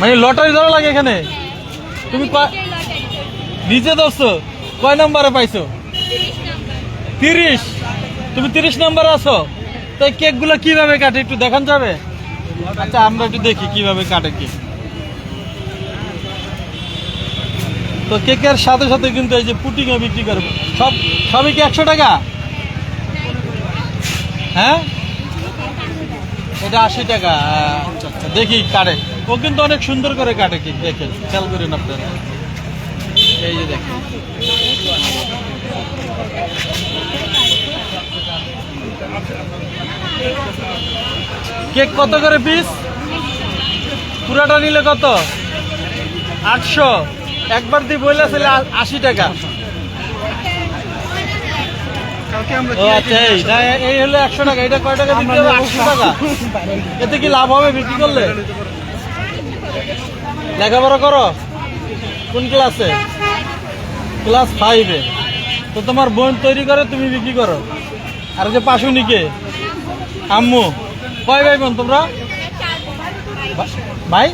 মানে লটারি ধরা লাগে এখানে? তুমি নিজে ধরছো? কয় নম্বরে পাইছো? 30। তুমি 30 নম্বরে আছো? তো কেক গুলো কিভাবে কাটে একটু দেখান যাবে? আচ্ছা আমরা একটু দেখি কিভাবে কাটে কেক। তো কেকের সাথে সাথে কিন্তু এই যে পুটিংও বিক্রি করে। সবই কি 100 টাকা? হ্যাঁ, এটা 80 টাকা। আচ্ছা আচ্ছা, দেখি কাটে। ও কিন্তু অনেক সুন্দর করে কাটে কেক, দেখেন, খেয়াল করেন আপনারা। এই যে দেখেন, কেক কত করে পিস? পুরাটা নিলে কত? 800। একবার দিয়ে বইলা ছিল 80 টাকা। ও আচ্ছা, এই হলো 100 টাকা। এটা কয় টাকা বিক্রি হবে? 800 টাকা। এতে কি লাভ হবে বিক্রি করলে? লেখাপড়া করো? কোন ক্লাসে? ক্লাস 5-এ। তো তোমার বোন তৈরি করে, তুমি বিক্রি করো। আর যে পাশুনিকে আম্মু। কয় ভাই বোন তোমরা? ভাই?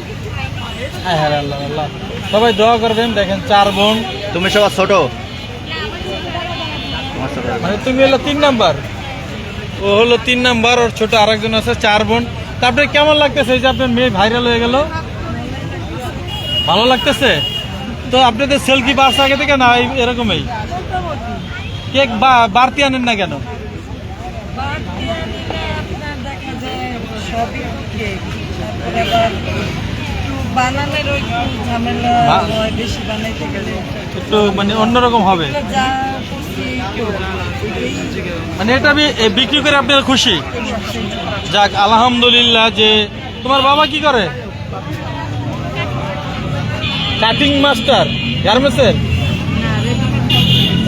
হ্যাঁ হ্যাঁ, আল্লাহ আল্লাহ, সবাই দোয়া করবেন। দেখেন 4 বোন। তুমি সবার ছোট? মানে তুমি হলো 3 নাম্বার, ও হলো 3 নাম্বার, ওর ছোট আরেকজন আছে। 4 বোন। তারপরে কেমন লাগতেছে এই যে আপনার মেয়ে ভাইরাল হয়ে গেল? ভালো লাগতেছে? তো আপনাদের সেল কি বাড়ছে আগে থেকে না এরকমই? কেক বাড়তি আনেন না কেন? একটু মানে অন্যরকম হবে। মানে এটা বিক্রি করে আপনারা খুশি? যাক, আলহামদুলিল্লাহ। যে তোমার বাবা কি করে? কাটিং মাস্টার গার্মেন্টসের?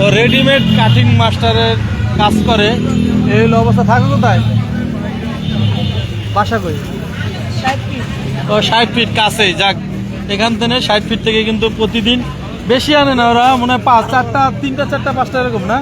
ও রেডিমেড কাটিং মাস্টারের কাজ করে। এই হলো অবস্থা। থাকো কোথায়? বাসা কই? ও 60 ফিট কাছে। যাক, এখান থেকে 60 ফিট থেকে কিন্তু প্রতিদিন বেশি আনে না ওরা, মনে হয় 3টা 4টা 5টা এরকম না?